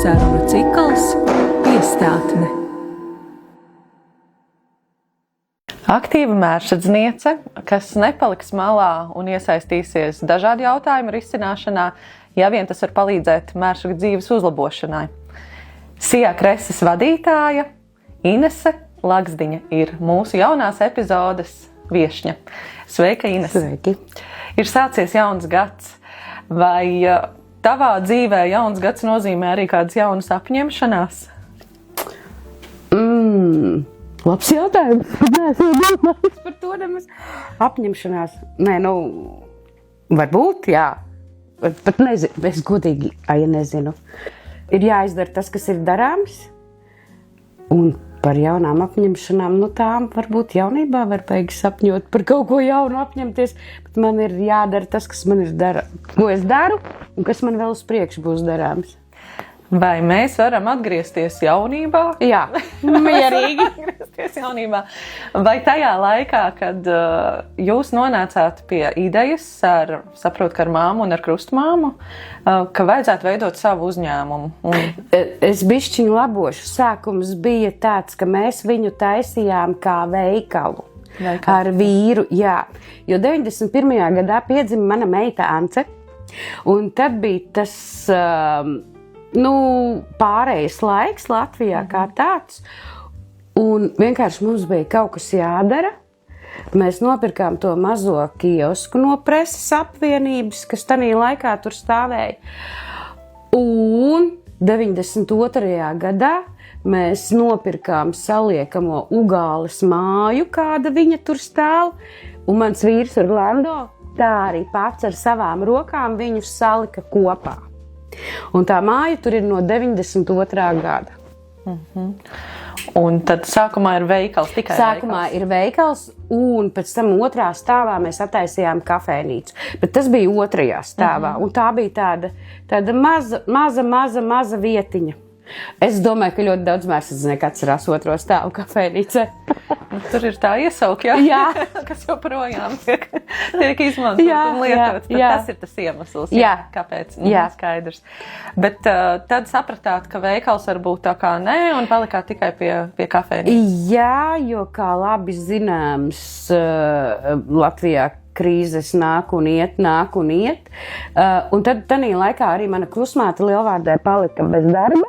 Sarunu cikls Piestātne. Aktīva mēršadzniece, kas nepaliks malā un iesaistīsies dažādu jautājumu risināšanā, ja vien tas var palīdzēt mēršaga dzīves uzlabošanai. Sijā Kreses vadītāja Inese Lagsdiņa ir mūsu jaunās epizodes viešņa. Sveika, Inese! Sveiki! Ir sācies jauns gads. Vai tavā dzīvē jauns gads nozīmē arī kādas jaunas apņemšanās? Labs jautājums. Nē, es domāju par to nemaz. Apņemšanās. Nē, varbūt, jā. Pat nezinu, es godīgi, nezinu. Ir jāizdara tas, kas ir darāms. Un par jaunām apņemšanām, tām varbūt jaunībā var beigas sapņot par kaut ko jaunu apņemties, bet man ir jādara tas, kas man ir ko es daru un kas man vēl uz priekšu būs darāms. Vai mēs varam atgriezties jaunībā? Jā, mierīgi. Atgriezties jaunībā. Vai tajā laikā, kad jūs nonācāt pie idejas saprotu, ar māmu un ar krustmāmu, ka vajadzētu veidot savu uzņēmumu? Es bišķiņu labošu. Sākums bija tāds, ka mēs viņu taisījām kā veikalu. Ar vīru, jā. Jo 91. gadā piedzima mana meita Ance, un tad bija tas... pārējais laiks Latvijā kā tāds, un vienkārši mums bija kaut kas jādara. Mēs nopirkām to mazo kiosku no preses apvienības, kas tanī laikā tur stāvēja. Un 92. gadā mēs nopirkām saliekamo Ugāles māju, kāda viņa tur stāv, un mans vīrs Orlando tā arī pats ar savām rokām viņus salika kopā. Un tā māja tur ir no 92. gada. Un tad sākumā ir veikals, tikai Sākumā ir veikals, un pēc tam otrā stāvā mēs attaisījām kafejnīcu. Bet tas bija otrajā stāvā, un tā bija tāda maza vietiņa. Es domāju, ka ļoti daudz mēršadznieki atcerās otro stāvu kafejnīcē. Tur ir tā iesauka, jā. Kas joprojām tiek izmantot un lietots. Tas ir tas iemesls, kāpēc skaidrs. Bet tad sapratāt, ka veikals varbūt tā kā nē, un palikāt tikai pie kafejnīcas. Jā, jo kā labi zināms, Latvijā krīzes nāk un iet. Un tad tanī laikā arī mana krustmāte Lielvārdē palika bez darba,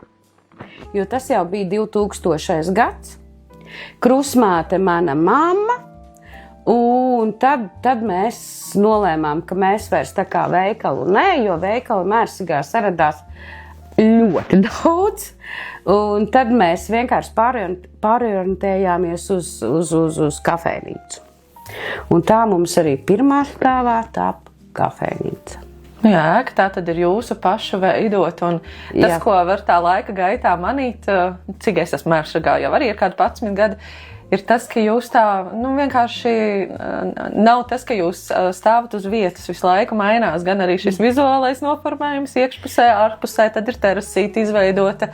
jo tas jau bija 2000. gads. Krustmāte mana mamma, un tad mēs nolēmām, ka mēs vairs tā kā veikalu jo veikali Mērsigā saradās ļoti daudz, un tad mēs vienkārši pārorientējāmies uz kafejnīcu. Un tā mums arī pirmā stāvā tapa kafejnīca. Jā, ka tā tad ir jūsu pašu veidot, un tas, ko var tā laika gaitā manīt, cik es esmu Mēršagā, jau arī ir kādi 11 gadi, ir tas, ka jūs tā, vienkārši nav tas, ka jūs stāvat uz vietas, visu laiku mainās, gan arī šis vizuālais noformējums iekšpusē, ārpusē, tad ir terasīte izveidota.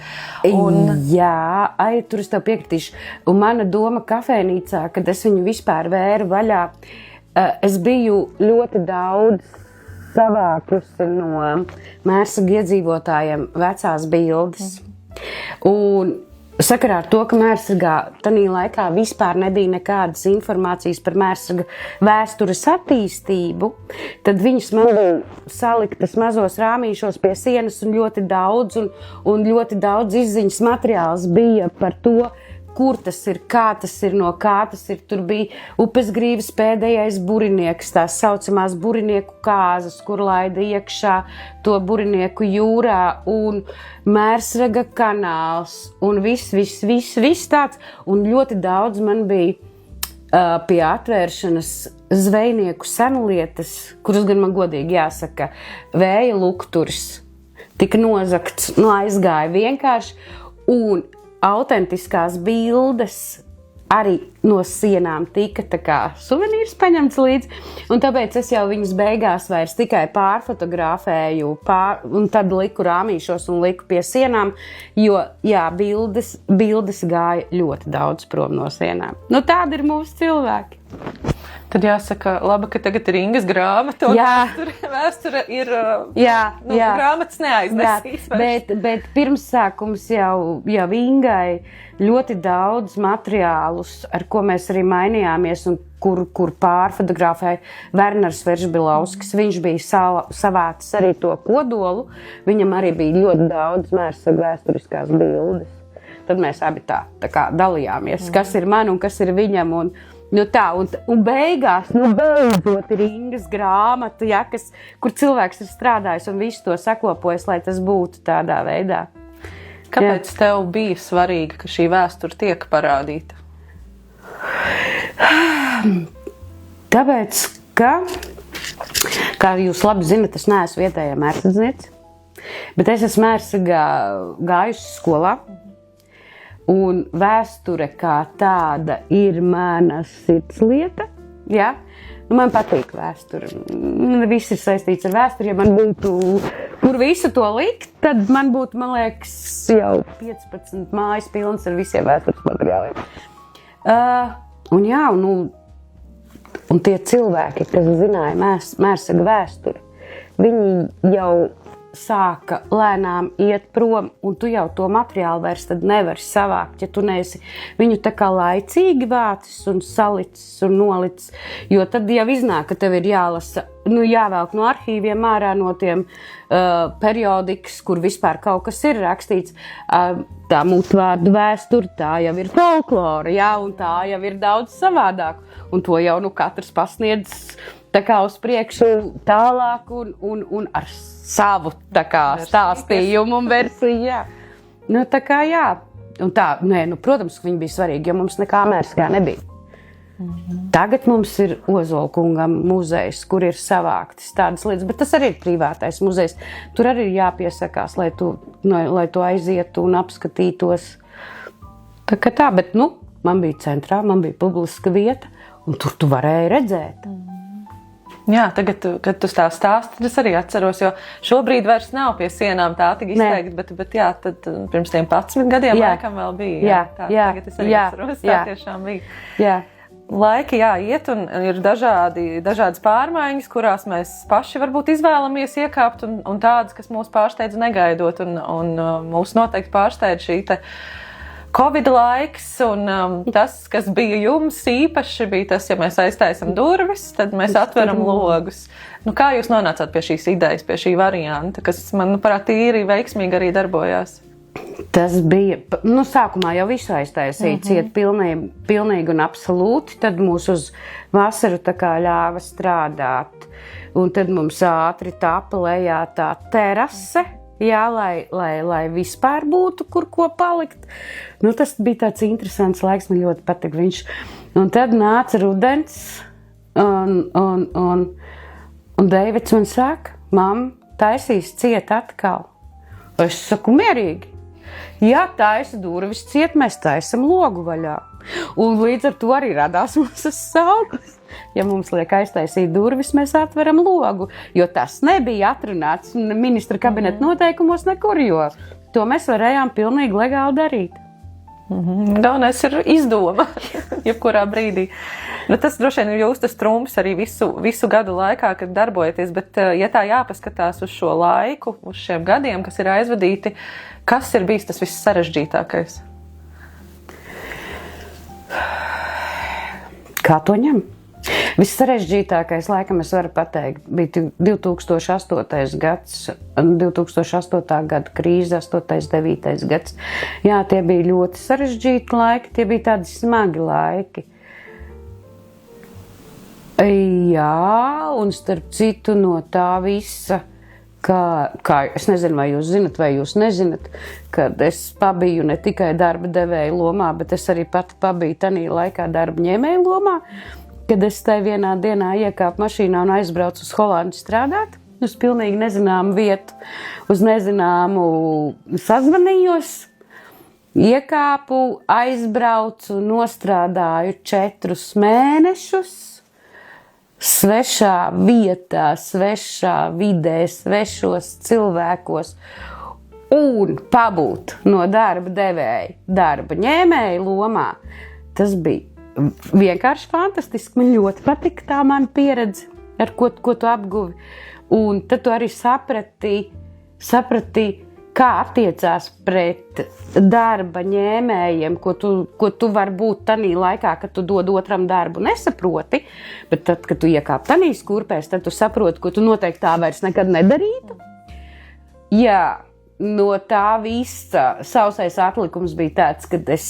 Jā, tur es tev piekritīšu. Un mana doma kafejnīcā, kad es viņu vispār vēru vaļā, es biju ļoti daudz savākusi no Mērsaga iedzīvotājiem vecās bildes. Un sakarā ar to, ka Mērsagā tanī laikā vispār nebija nekādas informācijas par Mērsaga vēstures attīstību, tad viņas man bija saliktas mazos rāmīšos pie sienas un ļoti daudz izziņas materiāls bija par to, kur tas ir, kā tas ir, no kā tas ir. Tur bija Upesgrīvas pēdējais burinieks, tās saucamās burinieku kāzas, kur laida iekšā to burinieku jūrā, un Mērsraga kanāls, un viss tāds. Un ļoti daudz man bija pie atvēršanas zvejnieku senlietas, kuras gan man godīgi jāsaka, vēja lukturis tika nozagts, aizgāja vienkārši, un autentiskās bildes arī no sienām tika tā kā suvenīrs paņemts līdzi, un tāpēc es jau viņas beigās vairs tikai pārfotografēju, un tad liku rāmīšos un liku pie sienām, jo, jā, bildes gāja ļoti daudz prom no sienām. Tādi ir mūsu cilvēki. Tad jāsaka, labi, ka tagad ir Ingas grāmata, un vēsture ir, grāmatas neaiznesīs. Bet pirmsākums jau Ingai ļoti daudz materiālus, ar ko mēs arī mainījāmies, un kur pārfotografēja Werners Veržbilauskas. Viņš bija savācis arī to kodolu, viņam arī bija ļoti daudz Mērsaga vēsturiskās bildes. Tad mēs abi tā kā dalījāmies, kas ir man un kas ir viņam, un beigās, beidzot ir Ingas grāmata, kur cilvēks ir strādājis un visu to saklopojis, lai tas būtu tādā veidā. Kāpēc tev bija svarīgi, ka šī vēsture tiek parādīta? Tāpēc, kā jūs labi zinat, es neesmu vietējā Mērsadzniece, bet es esmu Mērsagā gājusi skolā. Un vēsture kā tāda ir mana sirdslieta. Ja? Man patīk vēsture. Viss ir saistīts ar vēsturi. Ja man būtu, kur visu to likt, tad man būtu, man liekas, jau 15 mājas pilnas ar visiem vēstures materiāliem. Un tie cilvēki, kas zināja Mērsaga vēsturi, viņi jau sāka lēnām iet prom, un tu jau to materiālu vairs tad nevari savākt, ja tu neesi viņu tā kā laicīgi vācis un salicis un nolicis, jo tad jau iznāk, ka tev ir jālasa, jāvelk no arhīviem ārā no tiem periodikas, kur vispār kaut kas ir rakstīts, tā mutvārdu vēsture, tā jau ir folklora, un tā jau ir daudz savādāk, un to jau katrs pasniedz tā kā uz priekšu tālāk un ar savu tā kā stāstījumu un versiju, tā kā Un tā, protams, ka viņi bija svarīgi, jo mums nekā Mērsagā nebija. Tagad mums ir Ozolkungam muzejs, kur ir savāktas tādas lietas, bet tas arī ir privātais muzejs. Tur arī ir jāpiesakās, lai tu aizietu un apskatītos. Tā, bet man bija centrā, man bija publiska vieta, un tur tu varēji redzēt. Jā, tagad, kad tu tā stāsti, tad es arī atceros, jo šobrīd vairs nav pie sienām tā tik izteikti, bet jā, tad pirms tiem 11 gadiem laikam vēl bija. Tagad es arī atceros, tā tiešām bija. Jā. Laiki iet un ir dažādas pārmaiņas, kurās mēs paši varbūt izvēlamies iekāpt un tādas, kas mūs pārsteidz negaidot un mūs noteikti pārsteidz šī te Covid laiks un tas, kas bija jums īpaši, bija tas, ja mēs aiztaisam durvis, tad mēs atveram logus. Kā jūs nonācāt pie šīs idejas, pie šī varianta, kas, manuprāt, tīri veiksmīgi arī darbojās? Tas bija, sākumā jau visu aiztaisīja, ciet pilnīgi un absolūti, tad mūs uz vasaru tā kā ļāva strādāt, un tad mums ātri tapa lejā tā terase, lai vispār būtu, kur ko palikt. Tas bija tāds interesants laiks, man ļoti patīk viņš. Un tad nāca rudens, un Deivids man saka, mam, taisīs ciet atkal. Es saku, mierīgi. Ja taisa durvis ciet, mēs taisam logu vaļā. Un līdz ar to arī radās mūsu sauklis. Ja mums liek aiztaisīt durvis, mēs atveram logu, jo tas nebija atrunāts ministra kabineta noteikumos nekur, jo to mēs varējām pilnīgi legāli darīt. Galvenais ir izdoma, jebkurā brīdī. Tas droši vien ir jūs tas trumps arī visu gadu laikā, kad darbojaties, bet ja tā jāpaskatās uz šo laiku, uz šiem gadiem, kas ir aizvadīti, kas ir bijis tas viss sarežģītākais? Kā to ņem? Viss sarežģītākais, laikam es varu pateikt, bija 2008. gads, 2008. gada krīze, 8. 9. gads. Jā, tie bija ļoti sarežģīti laiki, tie bija tādi smagi laiki. Jā, un starp citu no tā visa, kā es nezinu, vai jūs zinat, vai jūs nezinat, kad es pabiju ne tikai darba devēja lomā, bet es arī pati pabiju tanī laikā darba ņēmēja lomā, kad es tai vienā dienā iekāpu mašīnā un aizbraucu uz Holandi strādāt, uz pilnīgi nezināmu vietu, uz nezināmu sazvanījos, iekāpu, aizbraucu, nostrādāju 4 mēnešus, svešā vietā, svešā vidē, svešos cilvēkos un pabūt no darba devēja, darba ņēmēja lomā, tas bija vienkārši fantastiski. Man ļoti patika tā mana pieredze, ar ko tu apguvi. Un tad tu arī saprati, kā attiecās pret darba ņēmējiem, ko tu vari būt tanī laikā, kad tu dod otram darbu, nesaproti. Bet tad, kad tu iekāp tanīs kurpēs, tad tu saproti, ko tu noteikti tā vairs nekad nedarītu. Jā, no tā visa sausais atlikums bija tāds, kad es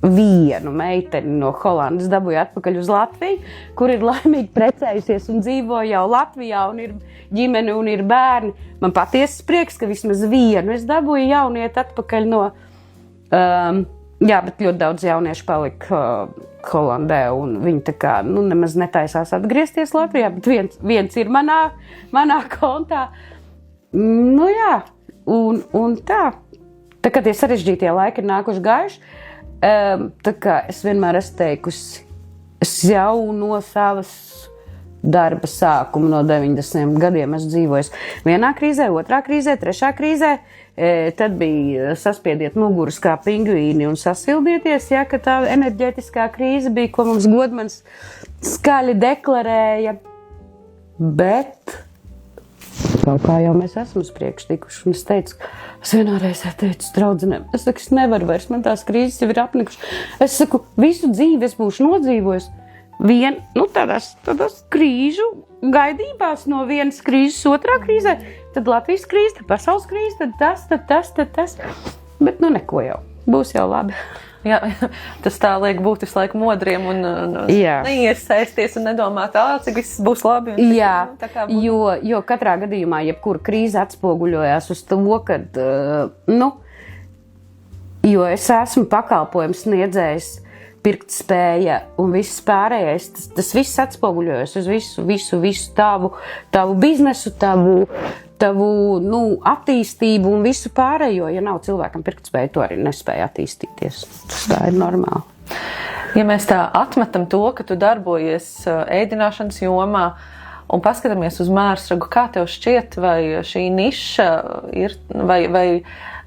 vienu meiteni no Holandas dabūju atpakaļ uz Latviju, kur ir laimīgi precējusies un dzīvo jau Latvijā un ir ģimene un ir bērni. Man patiesas prieks, ka vismaz vienu es dabūju jaunieti atpakaļ no... jā, bet ļoti daudz jauniešu palika Holandē un viņi tā kā, nemaz netaisās atgriezties Latvijā, bet viens ir manā kontā. Jā, un tā. Tā kā tie sarežģītie laiki ir nākuši gājuši, tā kā es vienmēr esmu teikusi, es jau no savas darba sākuma no 90 gadiem esmu dzīvojis vienā krīzē, otrā krīzē, trešā krīzē, tad bija saspiediet muguras kā pingvīni un sasildieties, ja, ka tā enerģētiskā krīze bija, ko mums Godmans skaļi deklarēja, bet kaut kā jau mēs esam uz priekšu tikuši. Un es teicu, es vienāreiz teicu draudzenēm, es nevaru vairs, man tās krīzes jau ir apnikušas. Es saku, visu dzīvi es būšu nodzīvojis tādās krīžu gaidībās no vienas krīzes otrā krīzē, tad Latvijas krīze, tad pasaules krīze, tad tas. Bet neko jau, būs jau labi. Jā, tas tā liek būt visu laiku modriem un neiesaisties un nedomāt, cik viss būs labi. Jā, jo katrā gadījumā, jebkura krīze atspoguļojās uz to, kad, jo es esmu pakalpojums sniedzējs, pirktspēja un viss pārējais, tas viss atspoguļojas uz visu tavu biznesu, tavu attīstību un visu pārējo. Ja nav cilvēkam pirktspēja, to arī nespēja attīstīties. Tas tā ir normāli. Ja mēs tā atmetam to, ka tu darbojies ēdināšanas jomā un paskatāmies uz mērsragu, kā tev šķiet, vai šī niša ir,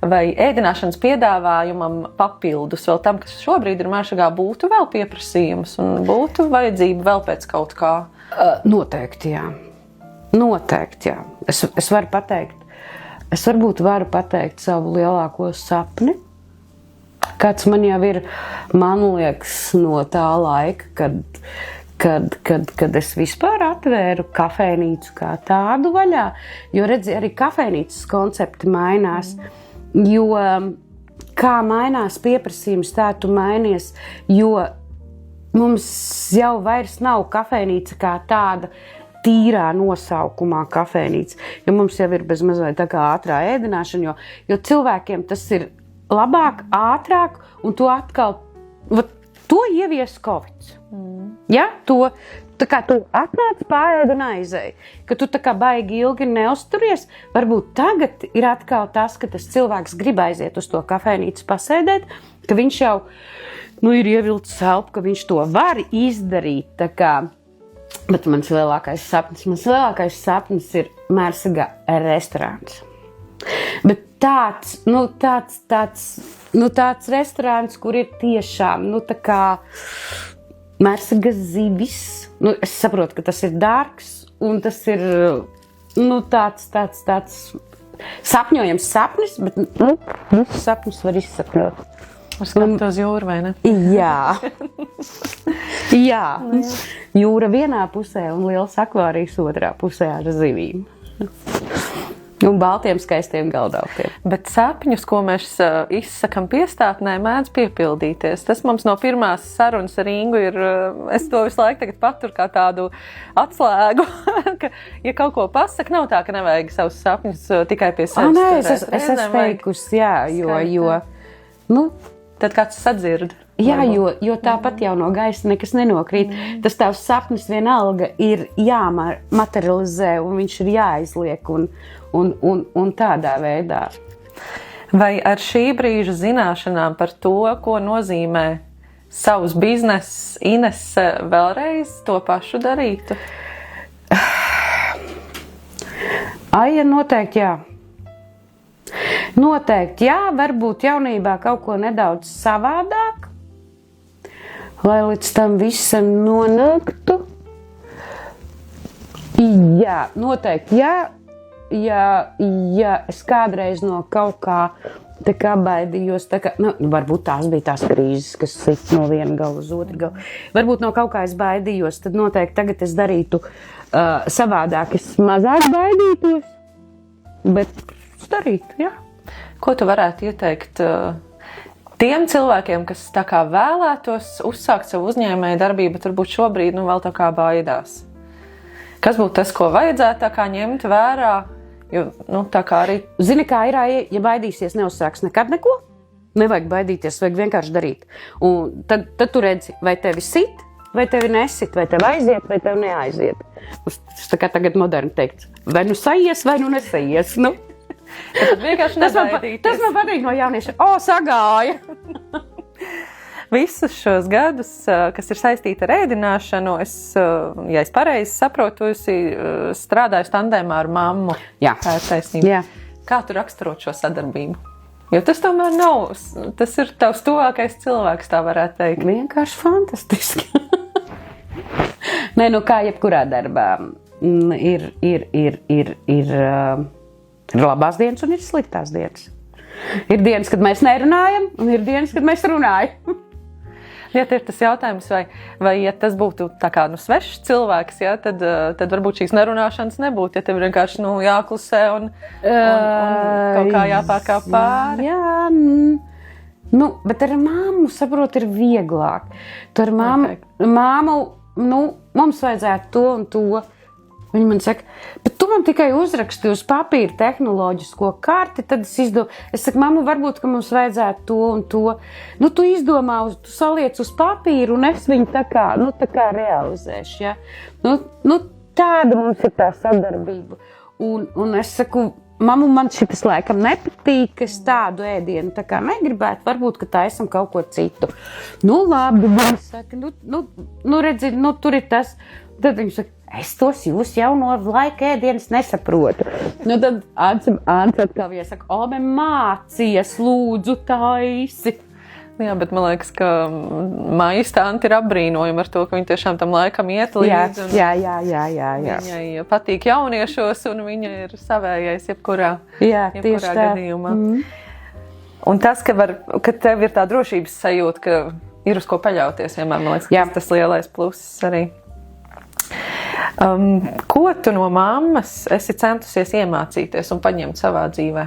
vai ēdināšanas piedāvājumam papildus vēl tam, kas šobrīd ir mērsragā, būtu vēl pieprasījums un būtu vajadzība vēl pēc kaut kā? Noteikti, jā. Noteikti, jā. Es varu pateikt, es varbūt varu pateikt savu lielāko sapni, kāds man jau ir, man liekas, no tā laika, kad es vispār atvēru kafejnīcu kā tādu vaļā, jo redzi, arī kafejnīcas koncepti mainās, jo kā mainās pieprasījums, tā tu mainies, jo mums jau vairs nav kafejnīca kā tāda, tīrā nosaukumā kafejnīca, jo mums jau ir bez mazliet tā kā ātrā ēdināšana, jo cilvēkiem tas ir labāk, ātrāk, un to atkal, to ievies Covid. Ja? Tā kā tu atnāc pārēd un aizēji, ka tu tā kā baigi ilgi neuzturies, varbūt tagad ir atkal tas, ka tas cilvēks grib aiziet uz to kafejnīcu pasēdēt, ka viņš jau, ir ievilcis elpu, ka viņš to var izdarīt, tā kā. Bet mans lielākais sapnis ir Mērsagā restorāns. Bet tāds restorāns, kur ir tiešām, tā kā Mērsagas zivis. Es saprotu, ka tas ir dārgs, un tas ir, tāds sapņojams sapnis, bet, visus sapņus var izsapņot. Ar skatu uz jūru, vai ne? Jā. Jā. Jūra vienā pusē un liels akvārijas otrā pusē ar zivīm. Un baltiem skaistiem galdauktiem. Bet sapņus, ko mēs izsakam piestātnē, mēdz piepildīties. Tas mums no pirmās sarunas ar Ingu ir, es to visu laiku tagad paturu kā tādu atslēgu, ka, ja kaut ko pasaka, nav tā, ka nevajag savus sapņus tikai pie sevis. Nē, es esmu teikusi, jā, tad kāds sadzird. Jā, jo tāpat jau no gaisa nekas nenokrīt. Tas tavs sapnis vienalga ir jāmaterializē un viņš ir jāizliek un tādā veidā. Vai ar šī brīža zināšanām par to, ko nozīmē savus biznesus, Inese vēlreiz to pašu darītu? Aija, noteikti jā. Noteikti, jā, varbūt jaunībā kaut ko nedaudz savādāk. lai līdz tam visam nonāktu. Jā, noteikti, ja es kādreiz no kaut kā tā kā baidījos, varbūt tās bija tās krīzes, kas sit no viena gala uz otru galu. Varbūt no kaut kā es baidījos, tad noteikti tagad es darītu savādāk. Es mazāk baidītos, bet es darītu, jā. Ko tu varētu ieteikt tiem cilvēkiem, kas tā kā vēlētos uzsākt savu uzņēmēju darbību, bet varbūt šobrīd vēl tā kā baidās? Kas būtu tas, ko vajadzētu tā kā ņemt vērā? Jo, tā kā arī... Zini, kā ir, ja baidīsies, neuzsāks nekad neko. Nevajag baidīties, vajag vienkārši darīt. Un tad tu redzi, vai tevi sit, vai tevi nesit, vai tev aiziet, vai tev neaiziet. Tas tā kā tagad moderni teikts. Vai nu sajies, vai nu nesajies. Tad vienkārši nebaidīties. Tas man patīk no jaunieša. Sagāja! Visus šos gadus, kas ir saistīti ar ēdināšanu, ja es pareizi saprotu, strādāju tandēmā ar mammu. Jā. Tā ir taisnība. Jā. Kā tu raksturot šo sadarbību? Jo tas tomēr nav, tas ir tavs tuvākais cilvēks, tā varētu teikt. Vienkārši fantastiski. Nē, kā jebkurā darbā ir labās dienas un ir sliktās dienas. Ir dienas, kad mēs nerunājam, un ir dienas, kad mēs runājam. Ja ir tas jautājums, vai ja tas būtu tā kā svešs cilvēks, ja, tad varbūt šīs nerunāšanas nebūtu, ja tev vienkārši jāklusē un kaut kā jāpārkā pāri. Jā, bet ar māmu, saprot, ir vieglāk. Tu ar māmu, mums vajadzētu to un to. Viņa man saka, bet tu man tikai uzraksti uz papīra tehnoloģisko karti, tad es izdomāju. Es saku, mamma, varbūt, ka mums vajadzētu to un to. Tu izdomā, tu saliec uz papīru, un es viņu tā kā realizēšu, ja? Tāda mums ir tā sadarbība. Un es saku, mamma, man šitas laikam nepatīk, es tādu ēdienu tā kā negribētu, varbūt, ka taisam kaut ko citu. Labi, man saka, redzi, tur ir tas. Tad viņi saka, es tos jūs jau no laika ēdienas nesaprotu. Tad Ants atkal saka, Ome, mācies, lūdzu, taisi. Jā, bet man liekas, ka mājas tanti ir apbrīnojumi ar to, ka viņi tiešām tam laikam iet līdzi. Jā. Viņai patīk jauniešos, un viņa ir savējais jebkurā gadījumā. Un tas, ka tev ir tā drošības sajūta, ka ir uz ko paļauties, vienmēr, man liekas, tas lielais pluss arī. Ko tu no mammas esi centusies iemācīties un paņemt savā dzīvē?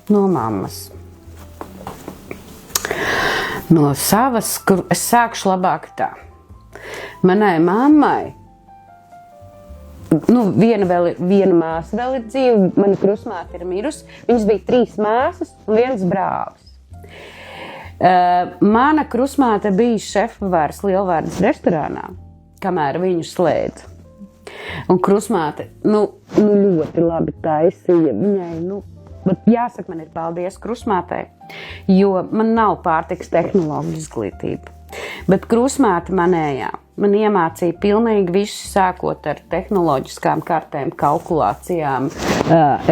No mammas. No savas, es sākšu labāk tā. Manai mammai, viena māsa vēl ir dzīva, mana krustmāte ir mirusi. Viņas bija 3 māsas un 1 brālis. Mana krustmāte bija šefpavārs Lielvārdas restorānā, kamēr viņu slēdza. Un krustmāte, ļoti labi taisīja. Viņai, bet jāsaka, man ir paldies krustmātei, jo man nav pārtikas tehnoloģija izglītība. Bet krustmāte man iemācīja pilnīgi visu, sākot ar tehnoloģiskām kartēm, kalkulācijām,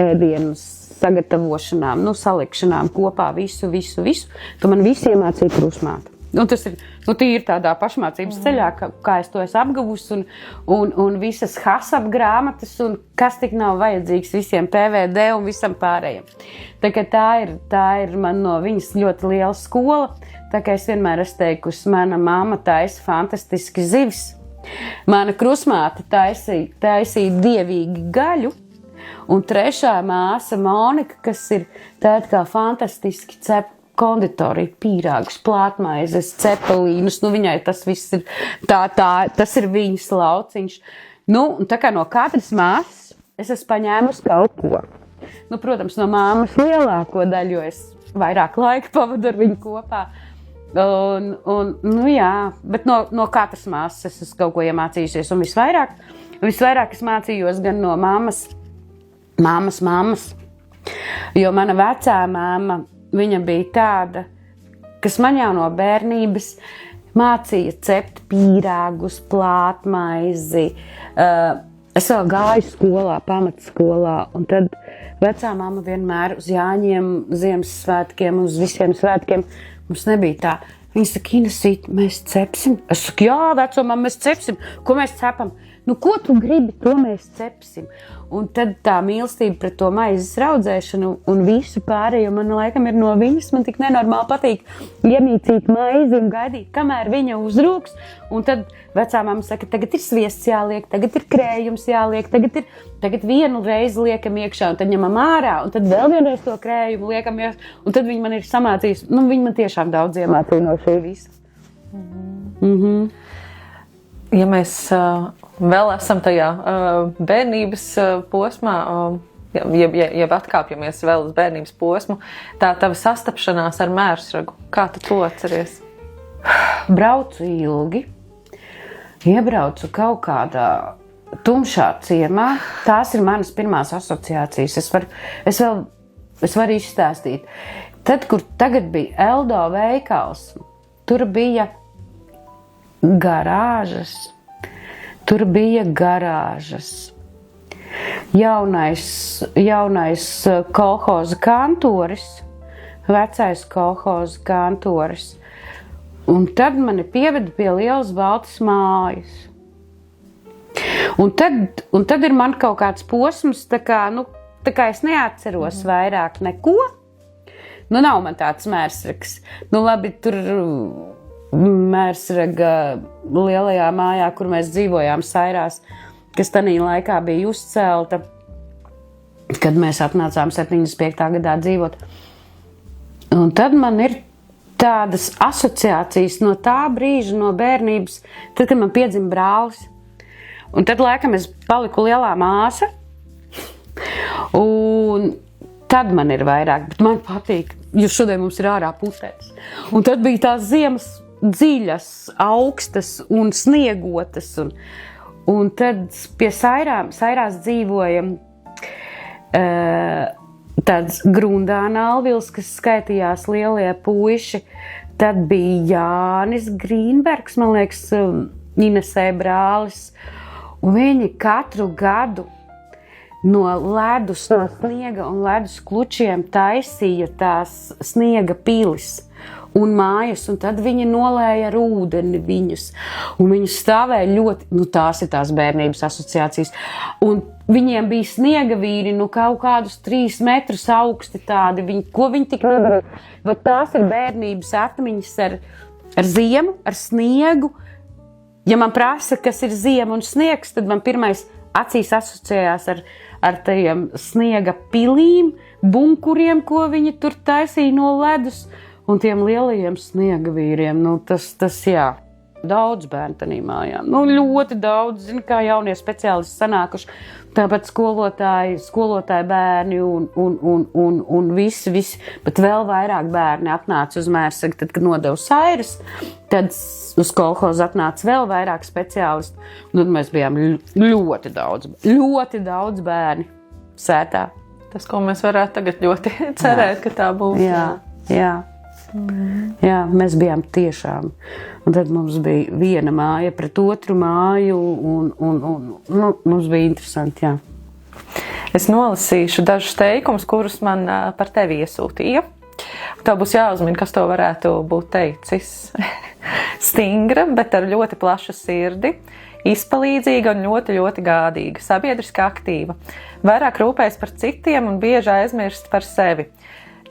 ēdienas sagatavošanām, salikšanām kopā, visu. Tu man visu iemācīja krustmāte. Tas ir, tīri tādā pašmācības ceļā, kā es to esmu apgavusi, un visas HACCP grāmatas, un kas tik nav vajadzīgs visiem PVD un visam pārējiem. Tā ir man no viņas ļoti liela skola, tā kā es vienmēr esmu teikusi, mana mamma taisa fantastiski zivis. Mana krustmāte taisīja dievīgi gaļu, un 3. māsa Monika, kas ir tāda kā fantastiski cep konditorija, pīrāgus, plātmaizes, cepelīnus, viņai tas viss ir tas ir viņas lauciņš. Un tā kā no katras māsas es esmu paņēmusi kaut ko. Protams, no māmas lielāko daļu, jo es vairāk laika pavadu ar viņu kopā. Bet no katras māsas es esmu kaut ko iemācījusies, un visvairāk es mācījos gan no mammas, jo mana vecā mamma, viņa bija tāda, kas man jau no bērnības mācīja cept pīrāgus, plātmaizi, es vēl gāju skolā, pamatskolā, un tad vecā mamma vienmēr uz Jāņiem, Ziemassvētkiem, uz visiem svētkiem mums nebija tā. Viņa saka, Inesīt, mēs cepsim. Es saku, jā, veco mamma, mēs cepsim. Ko mēs cepam? Nu, ko tu gribi, to mēs cepsim. Un tad tā mīlestība pret to maizes raudzēšanu un visu pārējo man laikam ir no viņas. Man tik nenormāli patīk iemīcīt maizi un gaidīt, kamēr viņa uzrūks. Un tad vecā mamma saka, tagad ir sviests jāliek, tagad ir krējums jāliek, tagad vienu reizi liekam iekšā un tad ņemam ārā un tad vēl vienreiz to krējumu liekam iekšā. Un tad viņa man ir samācījusi, nu viņa man tiešām daudz iemācīja no šī visa. Ja mēs vēl esam tajā bērnības posmā, ja atkāpjamies vēl uz bērnības posmu, tā tava sastapšanās ar mērsragu, kā tu to atceries? Braucu ilgi, iebraucu kaut kādā tumšā ciemā. Tās ir manas pirmās asociācijas. Es varu izstāstīt. Tad, kur tagad bija Eldo veikals, tur bija garāžas. Jaunais kolhoza kantoris, vecais kolhoza kantoris. Un tad mani pieveda pie lielas baltas mājas. Un tad ir man kaut kāds posms, tā kā es neatceros vairāk neko. Nu, nav man tāds mērsrags. Nu, labi, tur mērsraga lielajā mājā, kur mēs dzīvojām Sairās, kas tanī laikā bija uzcelta, kad mēs atnācām 75. gadā dzīvot. Un tad man ir tādas asociācijas no tā brīža, no bērnības, tad, kad man piedzima brālis. Un tad, laikam, es paliku lielā māsa. Un tad man ir vairāk, bet man patīk, jo šodien mums ir ārā putenis. Un tad bija tās ziemas dziļas, augstas un sniegotas. Un tad pie Sairās dzīvoja tāds Grundāna Alvils, kas skaitījās lielie puiši. Tad bija Jānis Grīnbergs, man liekas, Inesē brālis. Un viņi katru gadu no ledus, no sniega un ledus klučiem taisīja tās sniega pilis un mājas, un tad viņi nolēja ar ūdeni viņus. Un viņi stāvēja ļoti, tās ir tās bērnības asociācijas. Un viņiem bija sniega vīri, kaut kādus 3 metrus augsti tādi, ko viņi tik nedarīja. Bet tās ir bērnības atmiņas ar ziemu, ar sniegu. Ja man prasa, kas ir ziema un sniegs, tad man pirmais acīs asociējās ar tajiem sniega pilīm, bunkuriem, ko viņi tur taisīja no ledus. Un tiem lielajiem sniega vīriem, tas jā, daudz bērnu tanī mājā. Ļoti daudz, kā jaunie speciālisti sanākuši. Tāpat skolotāji bērni un visi, bet vēl vairāk bērni atnāca uz Mērsagu, tad, kad nodevu Sairas, tad uz kolhozu atnāca vēl vairāk speciālisti. Un tad mēs bijām ļoti daudz bērni Sētā. Tas, ko mēs varētu tagad ļoti cerēt, ka tā būs. Jā. Jā, mēs bijām tiešām. Un tad mums bija viena māja pret otru māju, un mums bija interesanti, jā. Es nolasīšu dažus teikumus, kurus man par tevi iesūtīja. Tev būs jāuzmina, kas to varētu būt teicis. Stingra, bet ar ļoti plašu sirdi, izpalīdzīga un ļoti, ļoti gādīga, sabiedriski aktīva, vairāk rūpējas par citiem un bieži aizmirst par sevi.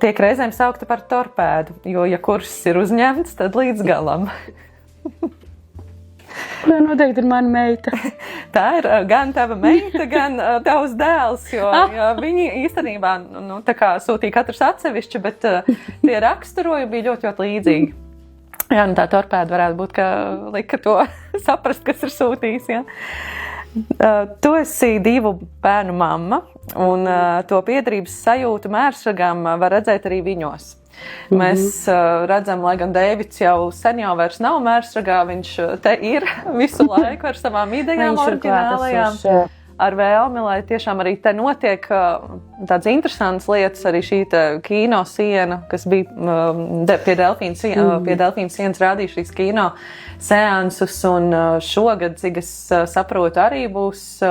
Tiek reizēm saukta par torpēdu, jo, ja kurs ir uzņemts, tad līdz galam. Tā noteikti ir mana meita. Tā ir gan tava meita, gan tavs dēls, jo viņi īstenībā tā kā sūtīja katrs atsevišķi, bet tie raksturoju bija ļoti, ļoti līdzīgi. Jā, tā torpēda varētu būt, ka lika to saprast, kas ir sūtījis, jā. Tu esi 2 bērnu mamma, un to piederības sajūtu mērsragām var redzēt arī viņos. Mēs redzam, lai gan Deivids jau sen jau vairs nav mērsragā, viņš te ir visu laiku ar savām idejām oriģinālajām. ar vēlmi, lai tiešām arī te notiek tādas interesantas lietas, arī šī kino siena, kas bija pie Delfīna sienas rādīja šīs kino seansus, un šogad, cik es saprotu, arī būs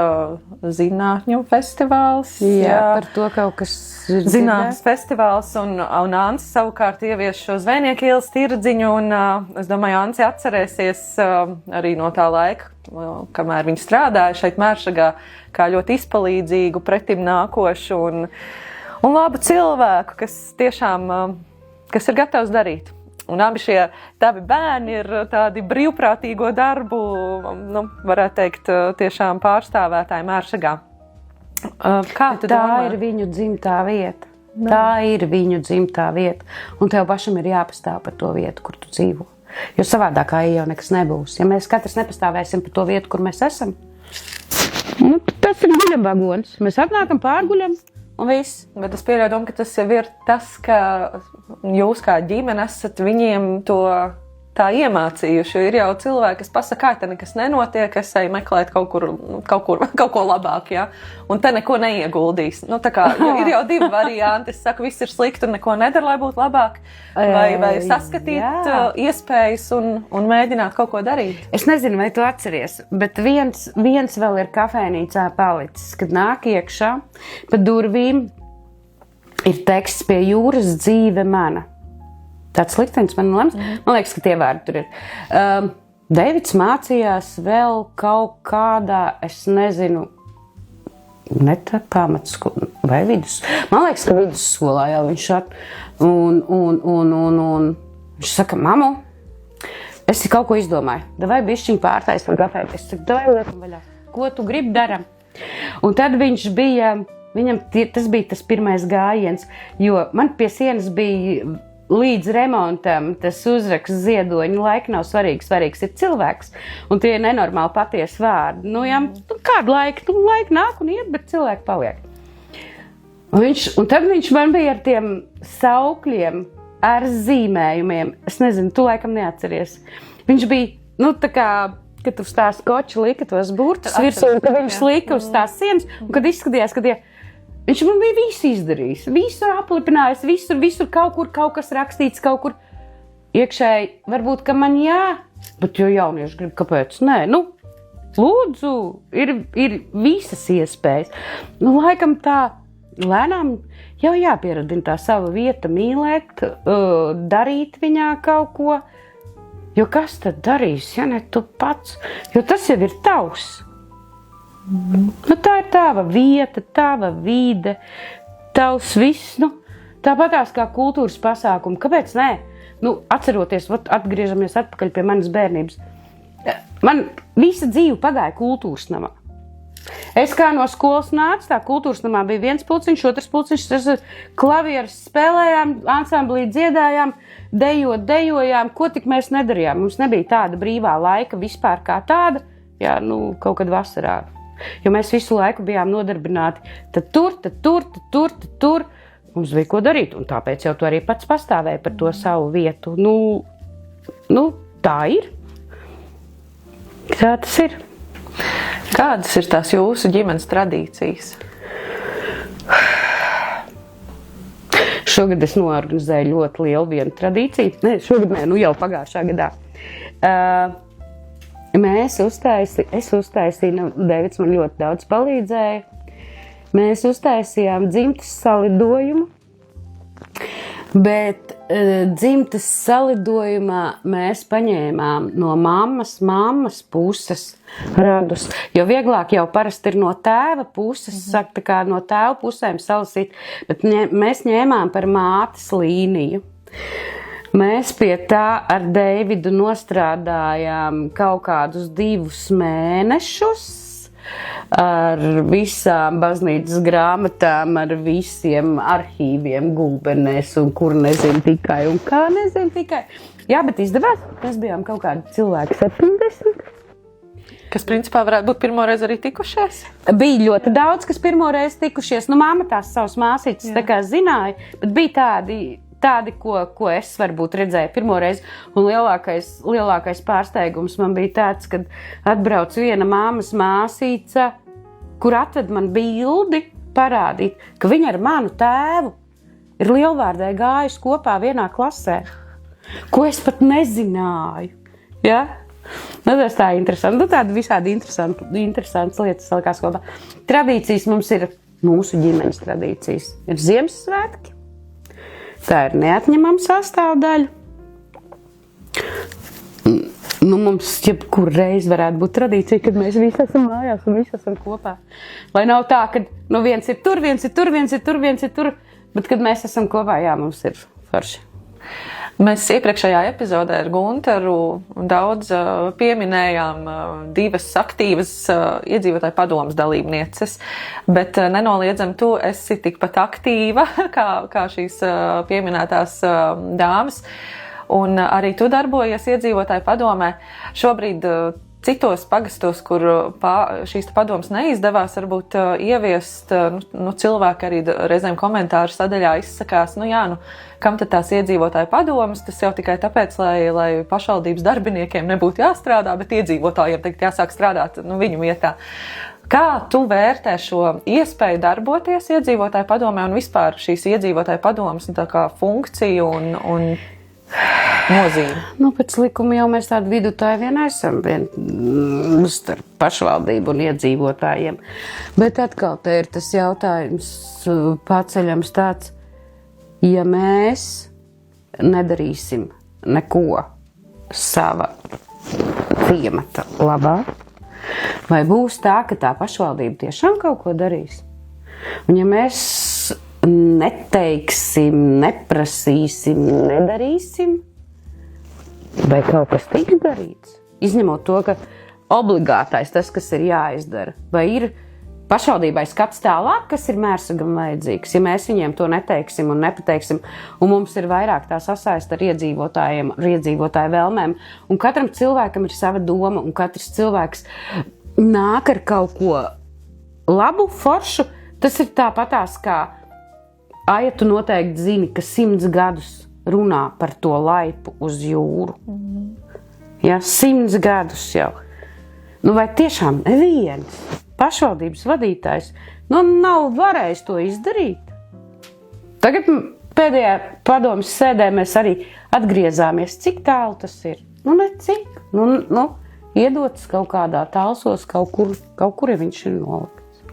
zinātņu festivāls. Jā, par to kaut kas ir zinātnes festivāls, un Anci savukārt ievies šo Zvejnieku ielas tirdziņu, un es domāju, Anci atcerēsies arī no tā laika, kamēr viņi strādāja šeit Mēršagā, kā ļoti izpalīdzīgu, pretim nākošu un labu cilvēku, kas tiešām, kas ir gatavs darīt. Un abi šie tavi bērni ir tādi brīvprātīgo darbu, varētu teikt, tiešām pārstāvētāji Mēršagā. Kā tu Tā domā? ir viņu dzimtā vieta. Tā ir viņu dzimtā vieta. Un tev pašam ir jāpastāv par to vietu, kur tu dzīvo. Jo savādākā jau nekas nebūs. Ja mēs katrs nepastāvēsim par to vietu, kur mēs esam, tas ir guļamvagons. Mēs atnākam, pārguļam un viss. Bet es pieļauju domu, ka tas jau ir tas, ka jūs kā ģimene esat viņiem to tā iemācījuši. Ir jau cilvēki, kas pasaka, ka te nekas nenotiek, es eju meklēt kaut ko labāk, ja? Un te neko neieguldīs. Tā kā ir jau divi varianti. Es saku, viss ir slikti un neko nedara, lai būtu labāk. Vai saskatīt iespējas un mēģināt kaut ko darīt. Es nezinu, vai tu atceries, bet viens vēl ir kafejnīcā palicis, kad nāk iekšā pa durvīm ir teksts pie jūras dzīve mana. Tāds liktenis man lems. Man liekas, ka tie vārdi tur ir. Deivids mācījās vēl kaut kādā, es nezinu, ne tā pamatskola vai vidus. Man liekas, ka vidusskolā jau viņš šād. Un viņš saka, mamu, es kaut ko izdomāju. Davai bišķiņ pārtaisam kafēt. Es saku, davai liekam vaļā. Ko tu gribi daram? Un tad viņš bija, tas bija tas pirmais gājiens, jo man pie sienas bija līdz remontam tas uzraksts ziedoņu laika nav svarīgs, svarīgs ir cilvēks. Un tie ir nenormāli patiesi vārdi. Kādu laiku? Laika nāk un iet, bet cilvēki paliek. Un tad viņš man bija ar tiem saukļiem, ar zīmējumiem. Es nezinu, tu laikam neatceries. Viņš bija, tā kā, kad tu uz tā skoča lika tos burtus virsū, un kad viņš lika uz tās sienas, un kad izskatījās, ka viņš man bija visu izdarījis, visu aplipinājis, visur kaut kur kaut kas rakstīts, kaut kur iekšēji, varbūt, ka man jā, bet jo jaunieši grib, kāpēc? Nē, lūdzu, ir visas iespējas. Laikam tā lēnām jau jāpieradina tā sava vieta mīlēt, darīt viņā kaut ko, jo kas tad darīs, ja ne tu pats, jo tas jau ir tavs. Tā ir tava vieta, tava vide, tavs viss, tāpatās kā kultūras pasākumi. Kāpēc nē? Atceroties, atgriežamies atpakaļ pie manas bērnības. Man visa dzīve pagāja kultūras namā. Es kā no skolas nācu, tā kultūras namā bija viens pulciņš, otrs pulciņš, klavieres spēlējām, ansamblī dziedājām, dejojām, ko tik mēs nedarījām. Mums nebija tāda brīvā laika vispār kā tāda, kaut kad vasarā. Jo mēs visu laiku bijām nodarbināti tad tur. Mums bija ko darīt, un tāpēc jau tu arī pats pastāvēji par to savu vietu. Tā ir. Tā tas ir. Kādas ir tās jūsu ģimenes tradīcijas? Šogad es noorganizēju ļoti lielu vienu tradīciju. Jau pagājušā gadā. Es uztaisīju, Deivids man ļoti daudz palīdzēja. Mēs uztaisījām dzimtas salidojumu, bet dzimtas salidojumā mēs paņēmām no mammas puses radus, jo vieglāk jau parasti ir no tēva puses, saka, tā kā no tēva pusēm salasīt, bet mēs ņēmām par mātes līniju. Mēs pie tā ar Deividu nostrādājām kaut kādus 2 mēnešus ar visām baznīcas grāmatām, ar visiem arhīviem gulbenēs un kur nezinu tikai un kā nezinu tikai. Jā, bet izdevās. Mēs bijām kaut kādi cilvēki 70. Kas principā varētu būt pirmoreiz arī tikušies? Bija ļoti daudz, kas pirmoreiz tikušies. Mamma tās savas māsītes tā kā zināja, bet bija tādi, ko es varbūt redzēju pirmoreiz, un lielākais pārsteigums man bija tāds, kad atbrauc viena mammas māsīca, kur atved man bildi parādīt, ka viņa ar manu tēvu ir Lielvārdē gājusi kopā vienā klasē, ko es pat nezināju. Ja? Nu, tas tā interesanti. Nu, tāda visādi interesantas lietas salikās kopā. Tradīcijas mums ir, mūsu ģimenes tradīcijas, ir Ziemassvētki. Tā ir neatņemama sastāvdaļa. Nu, mums jebkur reiz varētu būt tradīcija, kad mēs visi esam mājās un visi esam kopā. Lai nav tā, ka viens ir tur, viens ir tur, viens ir tur, viens ir tur, bet kad mēs esam kopā, jā, mums ir forši. Mēs iepriekšējā epizodē ar Gunteru daudz pieminējām divas aktīvas iedzīvotāju padomas dalībnieces, bet nenoliedzam tu esi tikpat aktīva kā šīs pieminētās dāmas, un arī tu darbojies iedzīvotāju padomē. Šobrīd citos pagastos, kur šīs padomas neizdevās, varbūt ieviest, cilvēki arī reizēm komentāru sadaļā izsakās, kam tad tās iedzīvotāju padomas, tas jau tikai tāpēc, lai pašvaldības darbiniekiem nebūtu jāstrādā, bet iedzīvotājiem tagad jāsāk strādāt viņu vietā. Kā tu vērtē šo iespēju darboties iedzīvotāju padomē un vispār šīs iedzīvotāju padomas funkciju un nozīme? Pēc likuma jau mēs tādu vidutāju vien esam starp pašvaldību un iedzīvotājiem. Bet atkal te ir tas jautājums paceļams tāds, ja mēs nedarīsim neko sava ciemata labā, vai būs tā, ka tā pašvaldība tiešām kaut ko darīs? Un ja mēs neteiksim, neprasīsim, nedarīsim, vai kaut kas tiks darīts? Izņemot to, ka obligātais tas, kas ir jāizdara, vai ir pašvaldībai skats tālāk, kas ir Mērsagam vajadzīgs, ja mēs viņiem to neteiksim un nepateiksim, un mums ir vairāk tā sasaist ar iedzīvotājiem, ar iedzīvotāju vēlmēm, un katram cilvēkam ir sava doma, un katrs cilvēks nāk ar kaut ko labu, foršu, tas ir tāpatās kā, Aija, tu noteikti zini, ka 100 gadus runā par to laipu uz jūru. Ja, 100 gadus jau. Vai tiešām neviens pašvaldības vadītājs nav varējis to izdarīt? Tagad pēdējā padomas sēdē mēs arī atgriezāmies, cik tālu tas ir. Necik. Iedots kaut kādā tālsos, kaut kur ja viņš ir nolikts.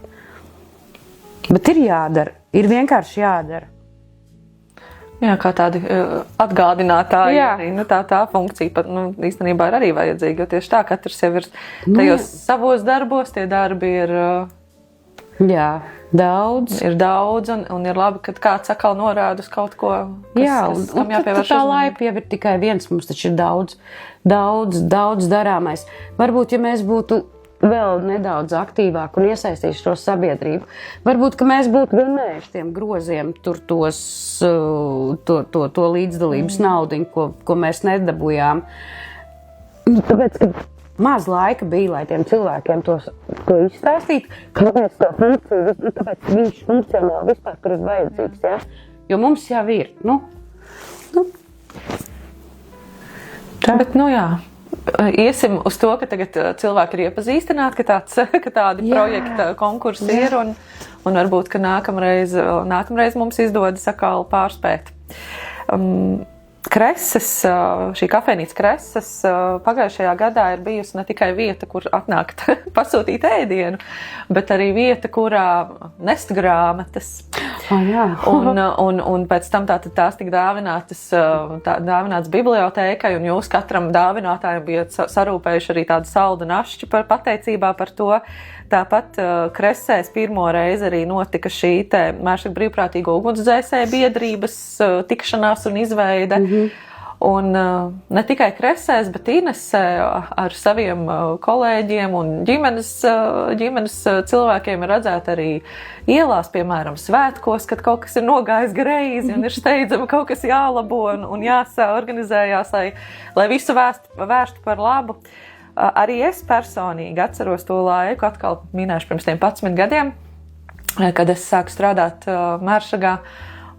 Bet ir jādara. Ir vienkārši jādara. Jā, kā tādi atgādinātāji. Tā funkcija pat, īstenībā ir arī vajadzīga, jo tieši tā, katrs jau ir tajos savos darbos, tie darbi ir... Jā, daudz. Ir daudz, un ir labi, kad kāds atkal norāda uz kaut ko, kam jāpievērš tā laipa jau ir tikai viens, mums taču ir daudz darāmais. Varbūt, ja mēs būtu vēl nedaudz aktīvāk un iesaistīšu to sabiedrību. Varbūt, ka mēs būtu ganējuši tiem groziem tur to līdzdalības naudiņu, ko mēs nedabujām. Tāpēc, ka maz laika bija, lai tiem cilvēkiem to izstāstītu, kāpēc to funkciju, tāpēc viņš funkcionāli vispār tur ir vajadzīgs, ja? Jo mums jau ir, Tā. Bet, jā. Iesim uz to, ka tagad cilvēki ir iepazīstināti, ka tādi projekta konkursi ir, un varbūt, ka nākamreiz mums izdodas atkal pārspēt. Kreses, šī kafejnīca Kreses pagājušajā gadā ir bijusi ne tikai vieta, kur atnākt pasūtīt ēdienu, bet arī vieta, kurā nest grāmatas. Un pēc tam tās tika dāvināts bibliotēkai, un jūs katram dāvinātājam bijat sarūpējuši arī tādu saldu našķi par pateicībā par to. Tāpat Kresēs pirmo reizi arī notika šī Mēršaga brīvprātīgo ugunsdzēsēju biedrības tikšanās un izveide. Un ne tikai Kresēs, bet Inesē ar saviem kolēģiem un ģimenes cilvēkiem ir redzēta arī ielās, piemēram, svētkos, kad kaut kas ir nogājis greizi un ir steidzami kaut kas jālabo un jāsaorganizējās, lai visu vērstu par labu. Arī es personīgi atceros to laiku, atkal minēšu pirms 11 gadiem, kad es sāku strādāt Mēršagā,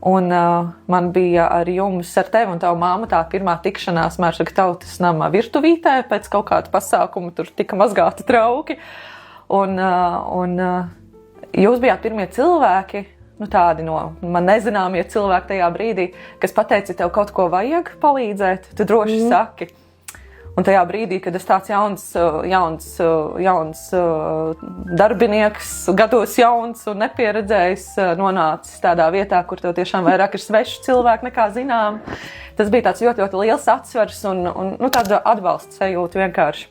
un man bija ar jums, ar tevi un tavu māmu tā pirmā tikšanās Mēršaga tautas nama virtuvītē, pēc kaut kāda pasākuma tur tika mazgāti trauki, un jūs bijāt pirmie cilvēki, tādi no man nezināmie cilvēki tajā brīdī, kas pateica, tev kaut ko vajag palīdzēt, tu droši saki. Un tajā brīdī, kad es tāds jauns darbinieks, gados jauns un nepieredzējis, nonācis tādā vietā, kur tev tiešām vairāk ir sveši cilvēki nekā zinām, tas bija tāds ļoti, ļoti liels atsvars un tāda atbalsta sajūta vienkārši.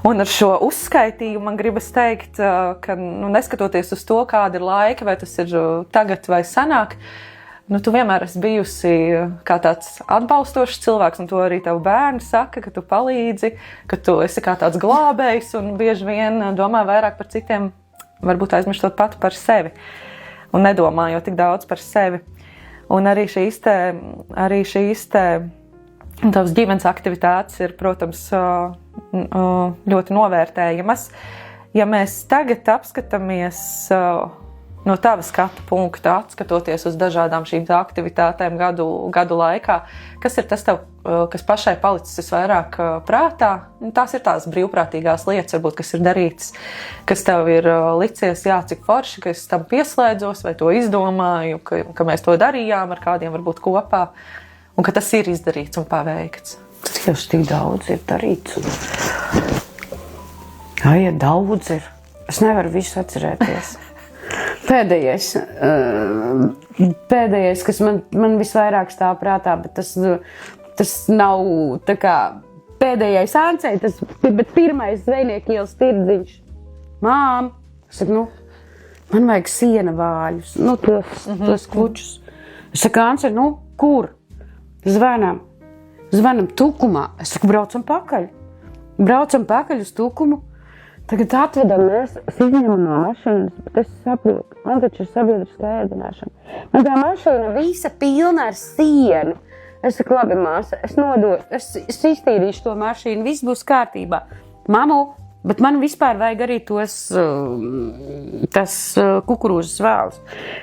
Un ar šo uzskaitījumu man gribas teikt, ka neskatoties uz to, kāda ir laika, vai tas ir tagad vai senāk, tu vienmēr esi bijusi kā tāds atbalstošs cilvēks, un to arī tev bērni saka, ka tu palīdzi, ka tu esi kā tāds glābējs un bieži vien domā vairāk par citiem, varbūt aizmirstot pat par sevi un nedomājot tik daudz par sevi. Un arī šīs tavas ģimenes aktivitātes ir, protams, ļoti novērtējamas. Ja mēs tagad apskatāmies no tava skatu punkta, atskatoties uz dažādām šīm aktivitātēm gadu laikā, kas ir tas tev, kas pašai palicis visvairāk prātā? Tās ir tās brīvprātīgās lietas, varbūt, kas ir darītas, kas tev ir licies, cik forši, ka es tam pieslēdzos vai to izdomāju, ka mēs to darījām ar kādiem varbūt kopā, un ka tas ir izdarīts un paveikts. Tas jau tik daudz ir darīts. Ja daudz ir. Es nevaru visu atcerēties. Pēdējais, kas man visvairāk stāv prātā, bet tas nav tā kā pēdējais Ancei, bet pirmais Zvejnieku ielas tirdziņš. Mām, es saku, man vajag siena vāļus, tos klučus. Es saku, Ance, kur? Zvanam Tukumā. Es saku, braucam pakaļ uz Tukumu. Tagad atvedam mēs, es izņemu no mašīnas, bet es saprotu, man taču ir sabiedriskā ēdināšana. Man tā mašīna visa pilna ar sienu. Es saku, labi, māsa, es iztīrīšu to mašīnu, viss būs kārtībā. Mamu, bet man vispār vajag arī tas kukurūzas vāls.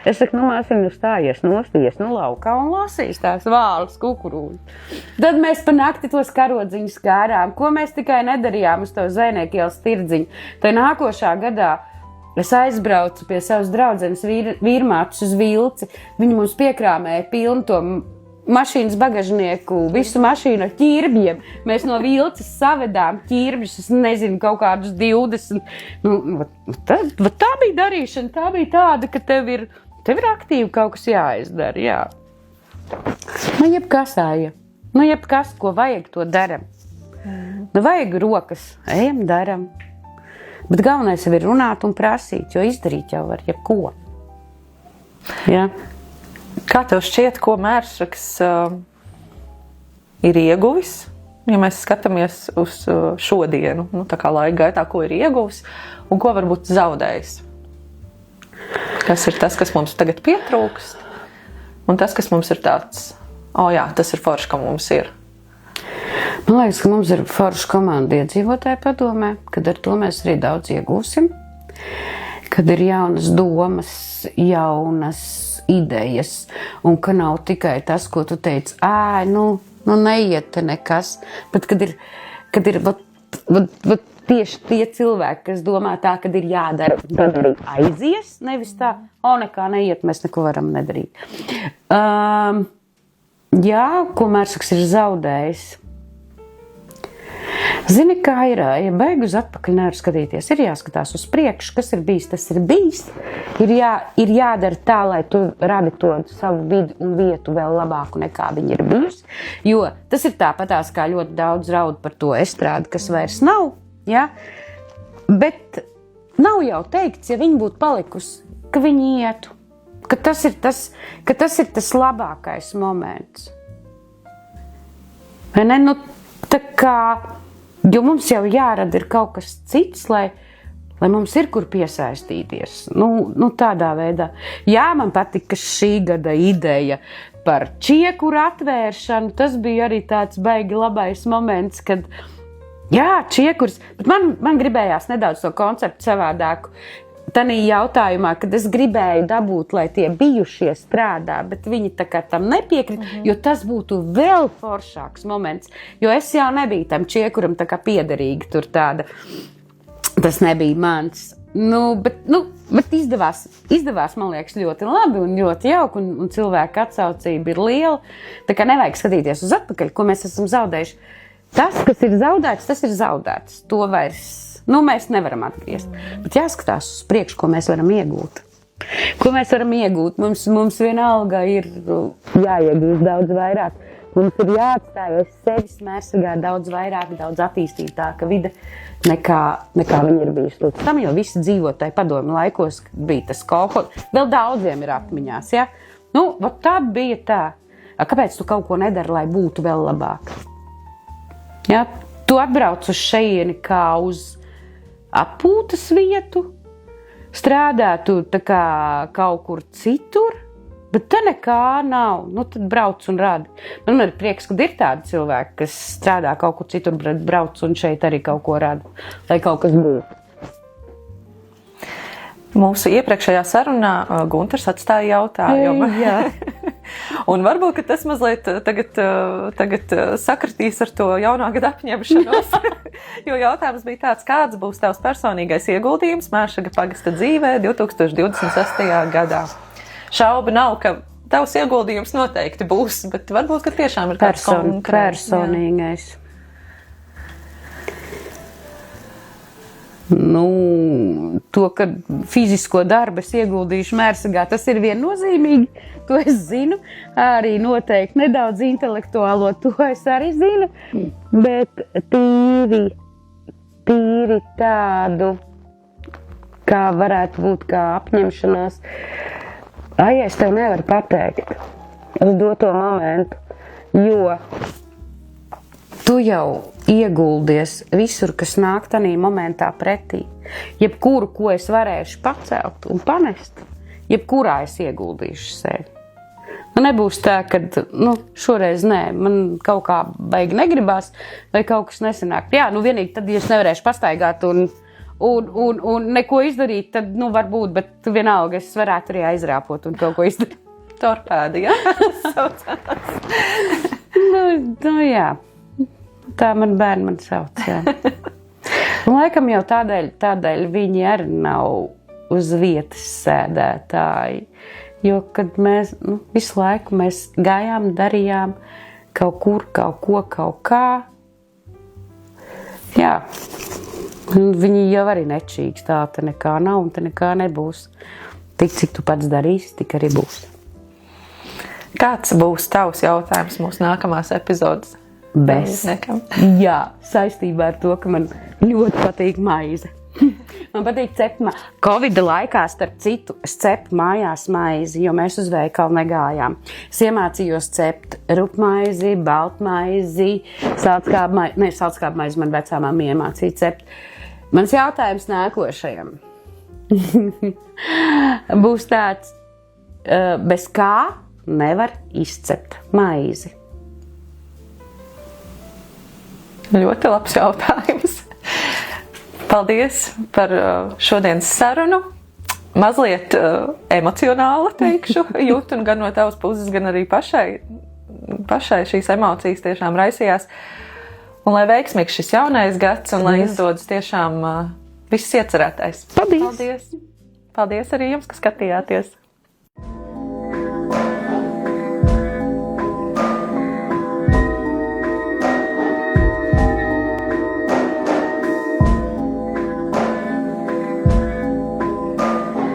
Es saku, māsiņu stājies laukā un lasīs tās vālas kukurūzas. Tad mēs pa nakti tos karodziņus kārām, ko mēs tikai nedarījām uz to Zvejnieku ielas tirdziņu. Tā nākošā gadā es aizbraucu pie savas draudzenes vīrmātes uz Vilci. Viņi mums piekrāmēja pilnu to mašīnas bagažnieku, visu mašīnu ar ķirbjiem. Mēs no Vilces savedām ķirbjus, es nezinu, kaut kādus 20. Tā bija darīšana, tā bija tāda, ka tev ir aktīvi kaut kas jāizdara, jā. Jebkas, ko vajag, to daram. Vajag rokas, ejam, daram. Bet galvenais jau ir runāt un prasīt, jo izdarīt jau var jebko. Jā. Kā tev šķiet, ko Mērsraks ir ieguvis, ja mēs skatāmies uz šodienu, tā kā laika gaitā, ko ir ieguvis un ko varbūt zaudējis? Kas ir tas, kas mums tagad pietrūkst, un tas, kas mums ir tāds, tas ir forši, ka mums ir. Man liekas, ka mums ir forša komanda iedzīvotāju padomē, kad ar to mēs arī daudz iegūsim, kad ir jaunas domas, jaunas idejas, un ka nav tikai tas, ko tu teici, neiet te nekas, bet kad ir tieši tie cilvēki, kas domā tā, kad ir jādara, tad arī aizies, nevis tā, nekā neiet, mēs neko varam nedarīt. Ko Mērsraks ir zaudējis? Zini, kā ir, ja beig uz atpakaļ nevar skatīties, ir jāskatās uz priekšu, kas ir bijis, tas ir bijis. Ir jādara tā, lai tu radi to savu vidi un vietu vēl labāku nekā viņi ir bijusi. Jo tas ir tāpatās, kā ļoti daudz raud par to estrādi, kas vairs nav, ja? Bet nav jau teikts, ja viņi būtu palikusi, ka viņi ietu, ka tas ir tas labākais moments. Vai ne? Tā kā... Jo mums jau jārada ir kaut kas cits, lai mums ir kur piesaistīties. Tādā veidā. Jā, man patika šī gada ideja par čiekuru atvēršanu. Tas bija arī tāds baigi labais moments, kad, čiekurs, bet man gribējās nedaudz to konceptu savādāku. Tanī jautājumā, kad es gribēju dabūt, lai tie bijušie strādā, bet viņi tā kā tam nepiekrita, jo tas būtu vēl foršāks moments, jo es jau nebiju tam čiekuram tā kā piederīgi tur tāda. Tas nebija mans. bet izdevās, man liekas, ļoti labi un ļoti jauki, un cilvēku atsaucība ir liela. Tā kā nevajag skatīties uz atpakaļ, ko mēs esam zaudējuši. Tas, kas ir zaudēts, tas ir zaudēts. To vairs, mēs nevaram atgriezt. Bet jāskatās uz priekšu, ko mēs varam iegūt. Ko mēs varam iegūt? Mums vienalga ir jāiegūst daudz vairāk. Mums ir jāatstājas sevis mērsagā daudz vairāk, daudz attīstītāka vide, nekā viņa ir bijusi līdz tam, jo visi dzīvotāji padomju laikos bija tas kolhods. Vēl daudziem ir atmiņās, ja? Tā bija tā. Kāpēc tu kaut ko nedari, lai būtu vēl labāk? Ja? Tu atbrauc uz šejieni kā uz atpūtas vietu, strādātu tā kā kaut kur citur, bet te nekā nav. Tad brauc un rādi. Man ir prieks, ka ir tādi cilvēki, kas strādā kaut kur citur, brauc un šeit arī kaut ko rāda, lai kaut kas būtu. Mūsu iepriekšējā sarunā Gunters atstāja jautājumu. Jā. Un varbūt, ka tas mazliet tagad sakritīs ar to jaunā gada apņemšanos. Jo jautājums bija tāds, kāds būs tavs personīgais ieguldījums Mēršaga pagasta dzīvē 2026. gadā? Šauba nav, ka tavs ieguldījums noteikti būs, bet varbūt, ka tiešām ir kāds konkrēts. Personīgais. To, ka fizisko darbu es ieguldīšu Mērsagā, tas ir viennozīmīgi, to es zinu. Arī noteikti nedaudz intelektuālo, to es arī zinu, bet tīri tādu, kā varētu būt kā apņemšanās. Es tev nevaru pateikt uz doto momentu, jo tu jau ieguldies visur, kas nāk tanī momentā pretī. Jebkuru, ko es varēšu pacelt un panest, jebkurā es ieguldīšu sevi. Nebūs tā, ka šoreiz nē, man kaut kā baigi negribās, vai kaut kas nesanāk. Jā, vienīgi tad, ja es nevarēšu pastaigāt un neko izdarīt, tad, varbūt, bet vienalga es varētu arī aizrāpot un kaut ko izdarīt. Torpēdi, jā? Jā. Tā man bērni sauc, jā. Laikam jau tādēļ viņi arī nav uz vietas sēdētāji. Jo, kad mēs visu laiku mēs gājām, darījām kaut kur, kaut ko, kaut kā. Jā. Viņi jau arī nečīgs, tā te nekā nav un te nekā nebūs. Tik, cik tu pats darīsi, tik arī būs. Kāds būs tavs jautājums mūsu nākamās epizodes? Jā, saistībā ar to, ka man ļoti patīk maize. Man patīk cept maizi. Covida laikā, starp citu, es cepu mājās maizi, jo mēs uz veikalu negājām. Es iemācījos cept rupmaizi, baltmaizi, salckābu maizi man vecāmām iemācīja cept. Mans jautājums nākošajam būs tāds, bez kā nevar izcept maizi? Ļoti labs jautājums. Paldies par šodienas sarunu. Mazliet emocionāli teikšu, jūtu un gan no tavas puses, gan arī pašai šīs emocijas tiešām raisījās. Un lai veiksmīgs šis jaunais gads un lai izdodas tiešām viss iecerētais. Paldies! Paldies arī jums, ka skatījāties!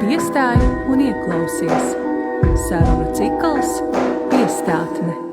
Piestāj un ieklausies. Sarunu cikls Piestātne.